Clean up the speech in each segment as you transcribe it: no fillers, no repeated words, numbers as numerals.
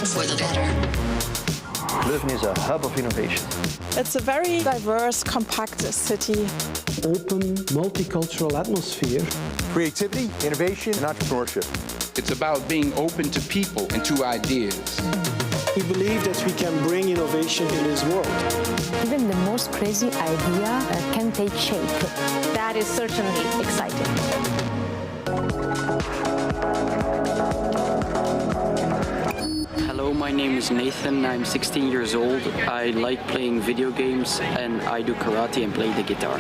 for the better. Leuven is a hub of innovation. It's a very diverse, compact city. Open, multicultural atmosphere. Creativity, innovation, and entrepreneurship. It's about being open to people and to ideas. We believe that we can bring innovation in this world. Even the most crazy idea can take shape. That is certainly exciting. Hello, my name is Nathan. I'm 16 years old. I like playing video games and I do karate and play the guitar.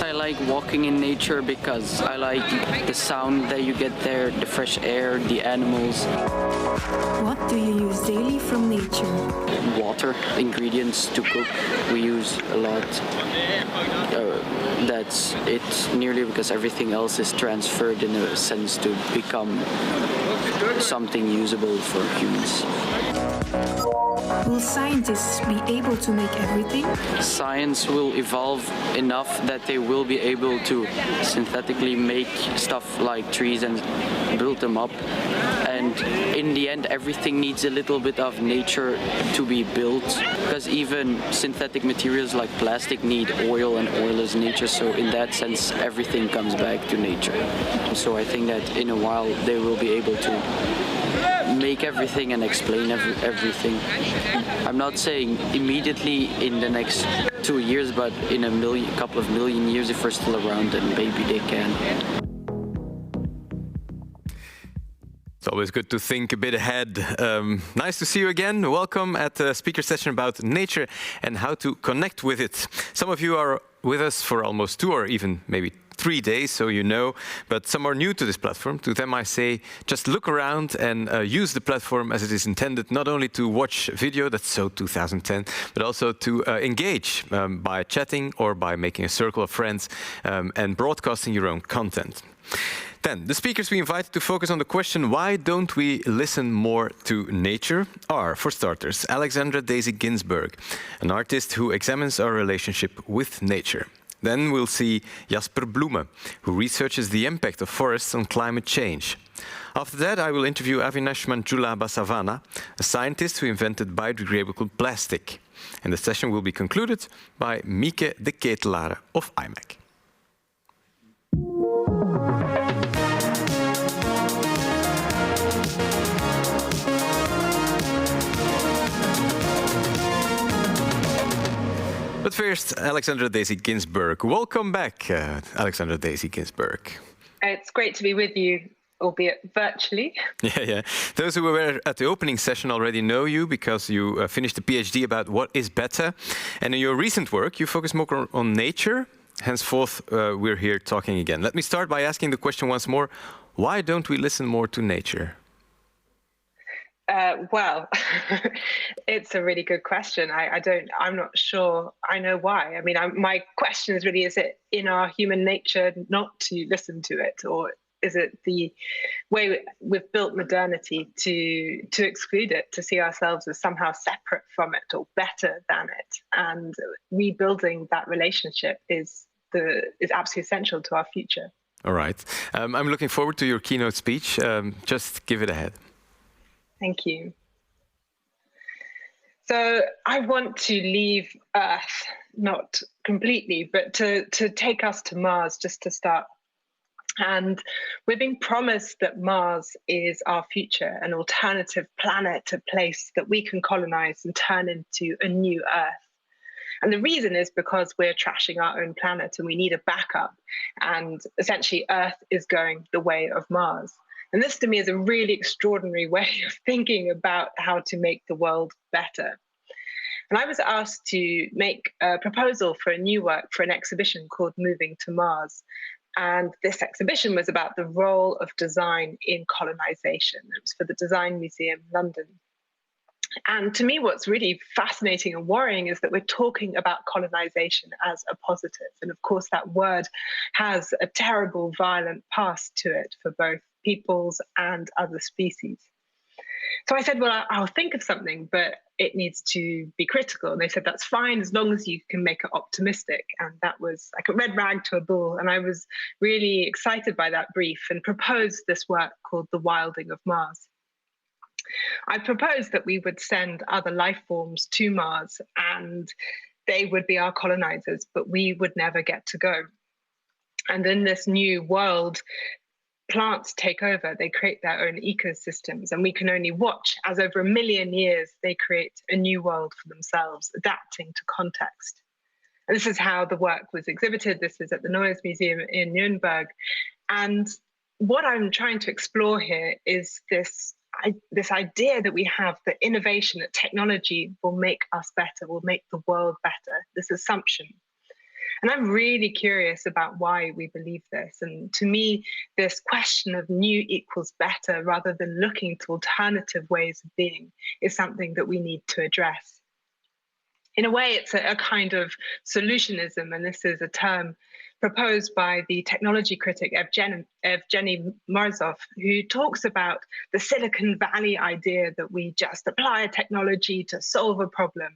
I like walking in nature because I like the sound that you get there, the fresh air, the animals. What do you use daily from nature? Water, ingredients to cook, we use a lot. That's it, nearly, because everything else is transferred in a sense to become something usable for humans. Will scientists be able to make everything? Science will evolve enough that they will be able to synthetically make stuff like trees and build them up. And in the end, everything needs a little bit of nature to be built, because even synthetic materials like plastic need oil, and oil is nature. So in that sense, everything comes back to nature. So I think that in a while they will be able to make everything and explain everything. I'm not saying immediately in the next 2 years, but in a couple of million years, if we're still around, then maybe they can. It's always good to think a bit ahead. Nice to see you again. Welcome at the speaker session about nature and how to connect with it. Some of you are with us for almost 2 or even maybe 3 days, so you know, but some are new to this platform. To them I say, just look around and use the platform as it is intended, not only to watch video, that's so 2010, but also to engage by chatting or by making a circle of friends and broadcasting your own content. Then, the speakers we invited to focus on the question, why don't we listen more to nature, are, for starters, Alexandra Daisy Ginsberg, an artist who examines our relationship with nature. Then we'll see Jasper Bloemen, who researches the impact of forests on climate change. After that, I will interview Avinash Manjula Basavana, a scientist who invented biodegradable plastic. And the session will be concluded by Mieke de Ketelare of IMEC. But first, Alexandra Daisy Ginsberg. Welcome back, Alexandra Daisy Ginsberg. It's great to be with you, albeit virtually. Yeah. Those who were at the opening session already know you because you finished a PhD about what is better. And in your recent work, you focus more on nature. Henceforth, we're here talking again. Let me start by asking the question once more. Why don't we listen more to nature? Well, it's a really good question. I'm not sure I know why. I mean, my question is really, is it in our human nature not to listen to it? Or is it the way we've built modernity to exclude it, to see ourselves as somehow separate from it or better than it? And rebuilding that relationship is absolutely essential to our future. All right. I'm looking forward to your keynote speech. Just give it ahead. Thank you. So I want to leave Earth, not completely, but to take us to Mars just to start. And we're being promised that Mars is our future, an alternative planet, a place that we can colonize and turn into a new Earth. And the reason is because we're trashing our own planet and we need a backup. And essentially, Earth is going the way of Mars. And this, to me, is a really extraordinary way of thinking about how to make the world better. And I was asked to make a proposal for a new work for an exhibition called Moving to Mars. And this exhibition was about the role of design in colonization. It was for the Design Museum, London. And to me, what's really fascinating and worrying is that we're talking about colonization as a positive. And of course, that word has a terrible, violent past to it for both peoples and other species. So I said, well, I'll think of something, but it needs to be critical. And they said, that's fine, as long as you can make it optimistic. And that was like a red rag to a bull. And I was really excited by that brief and proposed this work called The Wilding of Mars. I proposed that we would send other life forms to Mars and they would be our colonizers, but we would never get to go. And in this new world, plants take over, they create their own ecosystems, and we can only watch as over 1 million years they create a new world for themselves, adapting to context. And this is how the work was exhibited. This is at the Neues Museum in Nuremberg. And what I'm trying to explore here is this idea that we have that innovation, that technology will make us better, will make the world better, this assumption. And I'm really curious about why we believe this. And to me, this question of new equals better rather than looking to alternative ways of being is something that we need to address. In a way, it's a kind of solutionism, and this is a term proposed by the technology critic Evgeny Morozov, who talks about the Silicon Valley idea that we just apply a technology to solve a problem.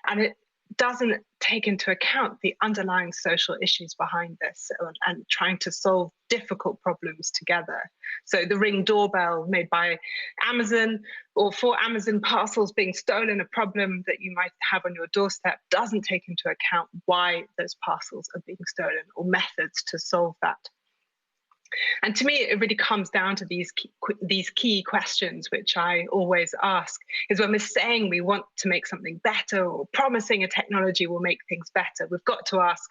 And it doesn't take into account the underlying social issues behind this and trying to solve difficult problems together. So the Ring doorbell made by Amazon, or for Amazon parcels being stolen, a problem that you might have on your doorstep, doesn't take into account why those parcels are being stolen or methods to solve that. And to me, it really comes down to these key questions, which I always ask, is when we're saying we want to make something better or promising a technology will make things better, we've got to ask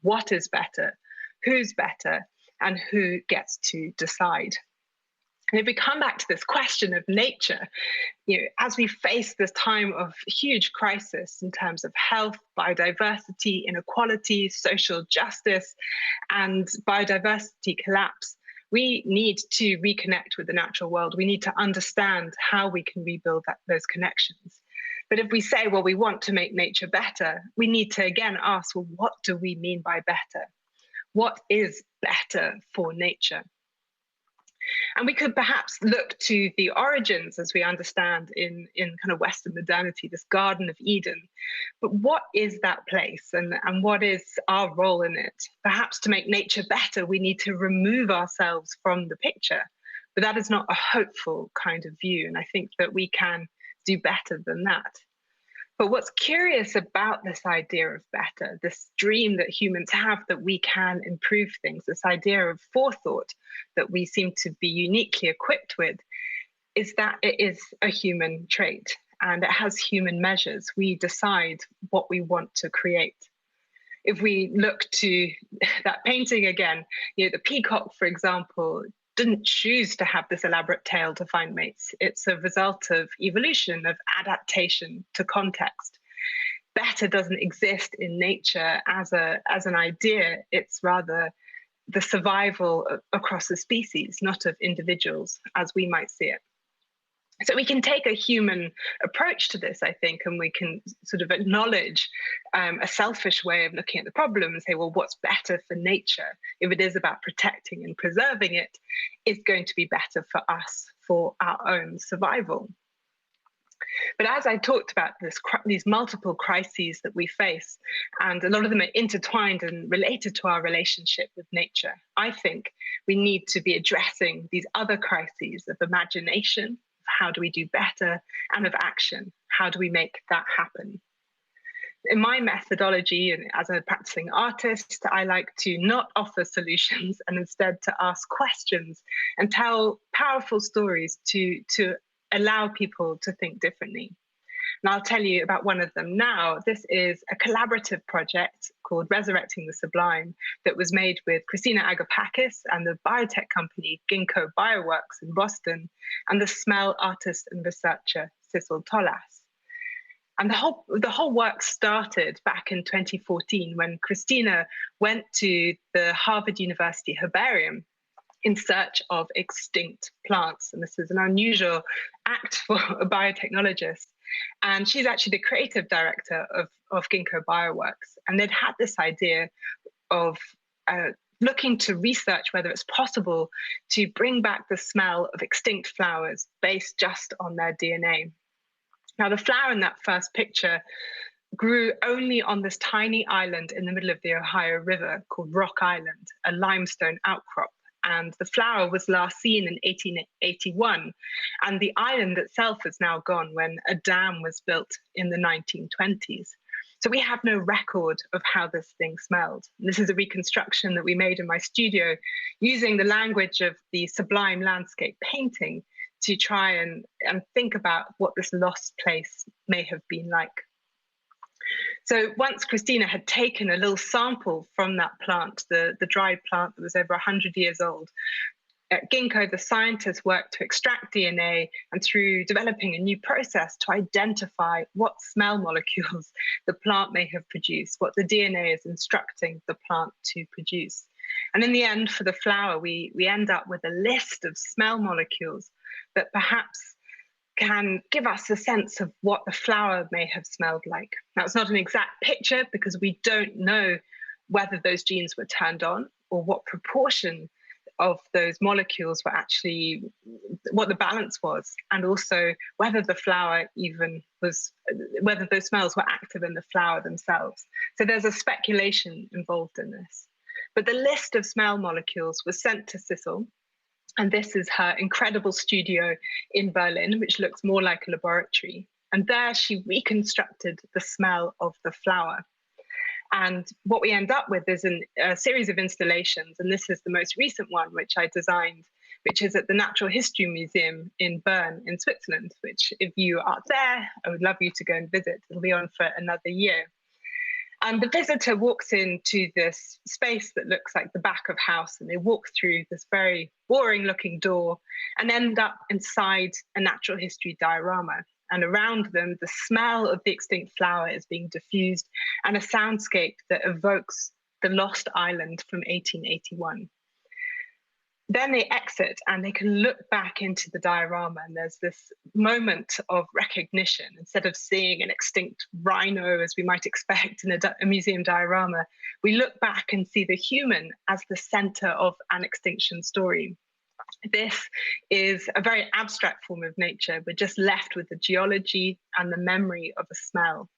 what is better, who's better, and who gets to decide. And if we come back to this question of nature, as we face this time of huge crisis in terms of health, biodiversity, inequality, social justice, and biodiversity collapse, we need to reconnect with the natural world. We need to understand how we can rebuild those connections. But if we say, well, we want to make nature better, we need to again ask, well, what do we mean by better? What is better for nature? And we could perhaps look to the origins, as we understand in kind of Western modernity, this Garden of Eden. But what is that place, and what is our role in it? Perhaps to make nature better, we need to remove ourselves from the picture. But that is not a hopeful kind of view, and I think that we can do better than that. But what's curious about this idea of better, this dream that humans have that we can improve things, this idea of forethought that we seem to be uniquely equipped with, is that it is a human trait and it has human measures. We decide what we want to create. If we look to that painting again, the peacock, for example, didn't choose to have this elaborate tail to find mates. It's a result of evolution, of adaptation to context. Better doesn't exist in nature as an idea. It's rather the survival across a species, not of individuals, as we might see it. So we can take a human approach to this, I think, and we can sort of acknowledge a selfish way of looking at the problem and say, well, what's better for nature? If it is about protecting and preserving it, is going to be better for us, for our own survival. But as I talked about these multiple crises that we face, and a lot of them are intertwined and related to our relationship with nature, I think we need to be addressing these other crises of imagination, how do we do better, and of action, how do we make that happen? In my methodology, and as a practicing artist, I like to not offer solutions and instead to ask questions and tell powerful stories to allow people to think differently. And I'll tell you about one of them now. This is a collaborative project called Resurrecting the Sublime that was made with Christina Agapakis and the biotech company Ginkgo Bioworks in Boston, and the smell artist and researcher Sissel Tolaas. And the whole work started back in 2014 when Christina went to the Harvard University Herbarium in search of extinct plants. And this is an unusual act for a biotechnologist. And she's actually the creative director of Ginkgo Bioworks. And they'd had this idea of looking to research whether it's possible to bring back the smell of extinct flowers based just on their DNA. Now, the flower in that first picture grew only on this tiny island in the middle of the Ohio River called Rock Island, a limestone outcrop. And the flower was last seen in 1881. And the island itself is now gone when a dam was built in the 1920s. So we have no record of how this thing smelled. And this is a reconstruction that we made in my studio using the language of the sublime landscape painting to try and think about what this lost place may have been like. So once Christina had taken a little sample from that plant, the dried plant that was over 100 years old, at Ginkgo, the scientists worked to extract DNA and through developing a new process to identify what smell molecules the plant may have produced, what the DNA is instructing the plant to produce. And in the end, for the flower, we end up with a list of smell molecules that perhaps can give us a sense of what the flower may have smelled like. Now, it's not an exact picture because we don't know whether those genes were turned on or what proportion of those molecules were actually, what the balance was, and also whether the flower even was, whether those smells were active in the flower themselves. So there's a speculation involved in this. But the list of smell molecules was sent to Sissel, and this is her incredible studio in Berlin, which looks more like a laboratory. And there she reconstructed the smell of the flower. And what we end up with is a series of installations, and this is the most recent one, which I designed, which is at the Natural History Museum in Bern in Switzerland, which if you are there, I would love you to go and visit. It'll be on for another year. And the visitor walks into this space that looks like the back of house, and they walk through this very boring looking door and end up inside a natural history diorama. And around them, the smell of the extinct flower is being diffused and a soundscape that evokes the lost island from 1881. Then they exit and they can look back into the diorama, and there's this moment of recognition. Instead of seeing an extinct rhino as we might expect in a museum diorama, we look back and see the human as the center of an extinction story. This is a very abstract form of nature. We're just left with the geology and the memory of a smell.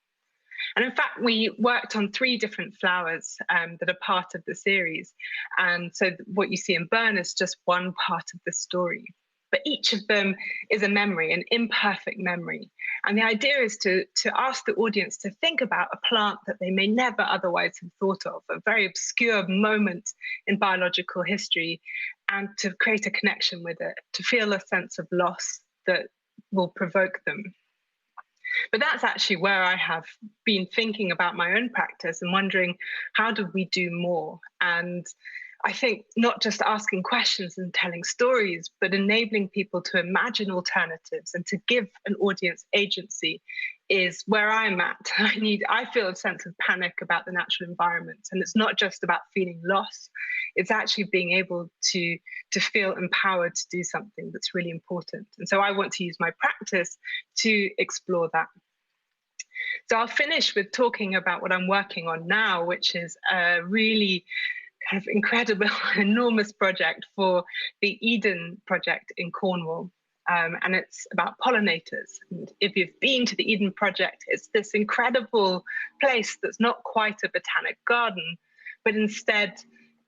And in fact, we worked on 3 different flowers that are part of the series. And so what you see in Bern is just one part of the story. But each of them is a memory, an imperfect memory. And the idea is to ask the audience to think about a plant that they may never otherwise have thought of, a very obscure moment in biological history, and to create a connection with it, to feel a sense of loss that will provoke them. But that's actually where I have been thinking about my own practice and wondering, how do we do more? And I think not just asking questions and telling stories, but enabling people to imagine alternatives and to give an audience agency is where I'm at. I feel a sense of panic about the natural environment. And it's not just about feeling loss. It's actually being able to feel empowered to do something that's really important. And so I want to use my practice to explore that. So I'll finish with talking about what I'm working on now, which is a really kind of incredible, enormous project for the Eden Project in Cornwall. And it's about pollinators. And if you've been to the Eden Project, it's this incredible place that's not quite a botanic garden, but instead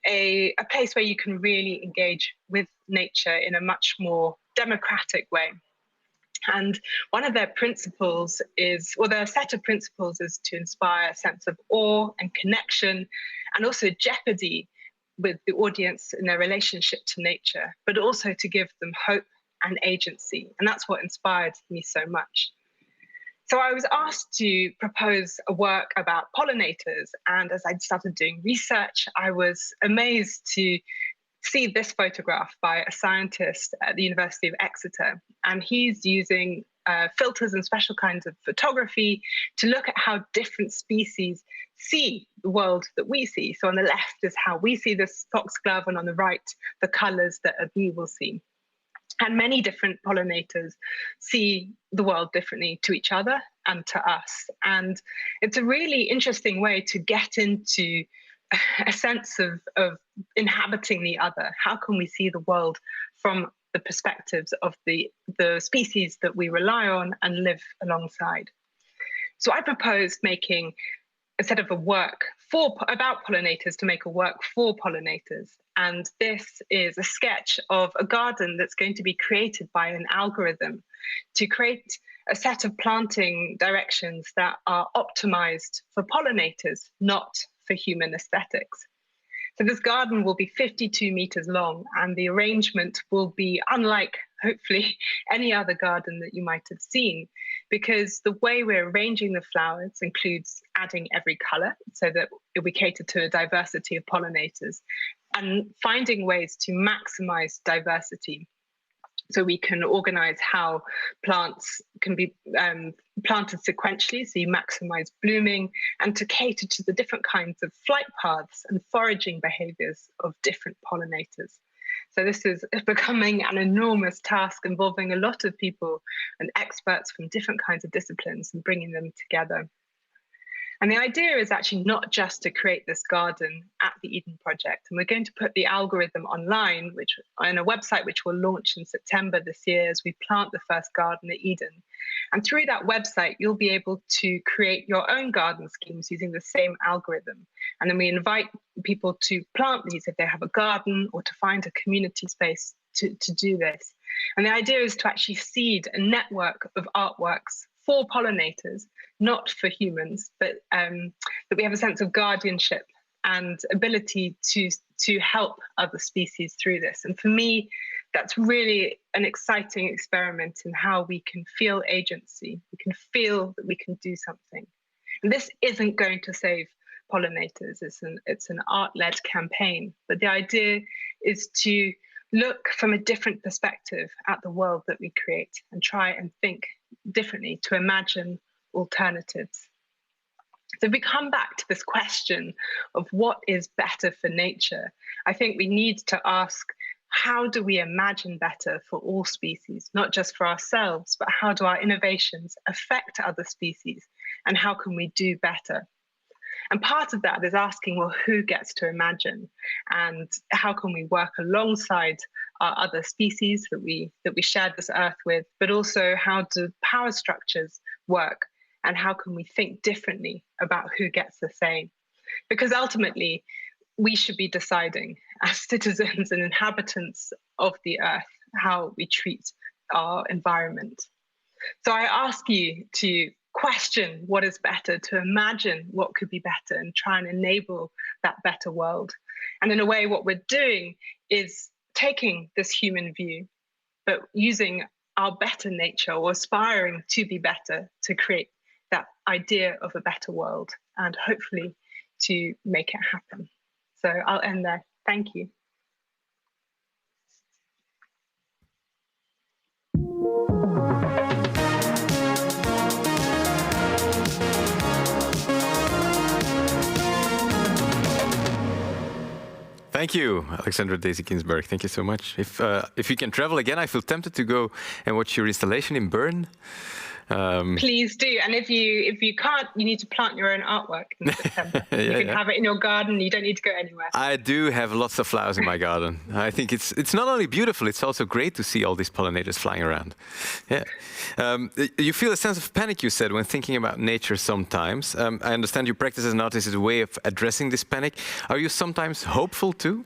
a place where you can really engage with nature in a much more democratic way. And one of their principles is, or their set of principles is to inspire a sense of awe and connection, and also jeopardy with the audience in their relationship to nature, but also to give them hope and agency. And that's what inspired me so much. So I was asked to propose a work about pollinators. And as I started doing research, I was amazed to see this photograph by a scientist at the University of Exeter. And he's using filters and special kinds of photography to look at how different species see the world that we see. So on the left is how we see this foxglove, and on the right, the colors that a bee will see. And many different pollinators see the world differently to each other and to us. And it's a really interesting way to get into a sense of inhabiting the other? How can we see the world from the perspectives of the species that we rely on and live alongside? So I proposed making instead of a work about pollinators to make a work for pollinators. And this is a sketch of a garden that's going to be created by an algorithm to create a set of planting directions that are optimized for pollinators, not for human aesthetics. So this garden will be 52 meters long, and the arrangement will be unlike, hopefully, any other garden that you might have seen, because the way we're arranging the flowers includes adding every color so that we cater to a diversity of pollinators, and finding ways to maximize diversity. So we can organize how plants can be planted sequentially, so you maximize blooming, and to cater to the different kinds of flight paths and foraging behaviors of different pollinators. So this is becoming an enormous task involving a lot of people and experts from different kinds of disciplines and bringing them together. And the idea is actually not just to create this garden at the Eden Project. And we're going to put the algorithm online, which on a website which will launch in September this year as we plant the first garden at Eden. And through that website, you'll be able to create your own garden schemes using the same algorithm. And then we invite people to plant these if they have a garden, or to find a community space to do this. And the idea is to actually seed a network of artworks for pollinators, not for humans, but that we have a sense of guardianship and ability to help other species through this. And for me, that's really an exciting experiment in how we can feel agency. We can feel that we can do something. And this isn't going to save pollinators. It's an art-led campaign. But the idea is to look from a different perspective at the world that we create and try and think differently, to imagine alternatives. So if we come back to this question of what is better for nature, I think we need to ask, how do we imagine better for all species, not just for ourselves, but how do our innovations affect other species, and how can we do better? And part of that is asking, well, who gets to imagine, and how can we work alongside our other species that we share this earth with, but also how do power structures work, and how can we think differently about who gets the say? Because ultimately, we should be deciding as citizens and inhabitants of the earth how we treat our environment. So I ask you to question what is better, to imagine what could be better, and try and enable that better world. And in a way, what we're doing is taking this human view, but using our better nature, or aspiring to be better, to create that idea of a better world, and hopefully to make it happen. So I'll end there. Thank you. Thank you, Alexandra Daisy Ginsberg. Thank you so much. If you can travel again, I feel tempted to go and watch your installation in Bern. Please do. And if you can't, you need to plant your own artwork in September. You can have it in your garden. You don't need to go anywhere. I do have lots of flowers in my garden. I think it's not only beautiful, it's also great to see all these pollinators flying around. Yeah. You feel a sense of panic, you said, when thinking about nature sometimes. I understand you practice as an artist as a way of addressing this panic. Are you sometimes hopeful too?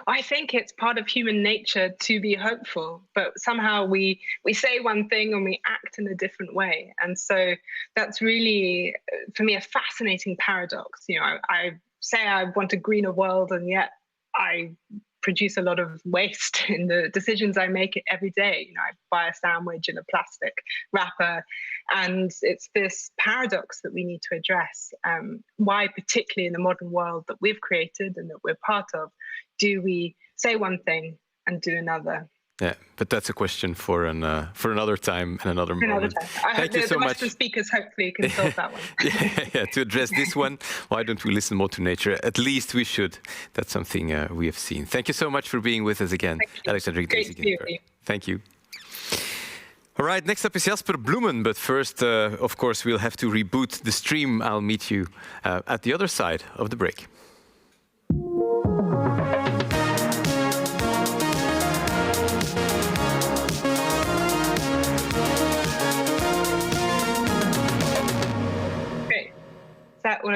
I think it's part of human nature to be hopeful, but somehow we say one thing and we act in a different way. And so that's really, for me, a fascinating paradox. You know, I say I want a greener world, and yet I produce a lot of waste in the decisions I make every day. You know, I buy a sandwich in a plastic wrapper, and it's this paradox that we need to address. Why, particularly in the modern world that we've created and that we're part of, do we say one thing and do another? Yeah, but that's a question for another time and another moment. I hope the Western speakers hopefully can solve that one. yeah, to address this one, why don't we listen more to nature? At least we should. That's something we have seen. Thank you so much for being with us again, Alexandra Daisy Ginsberg. Thank you. All right, next up is Jasper Bloemen, but first, of course, we'll have to reboot the stream. I'll meet you at the other side of the break.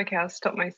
Okay, I'll stop my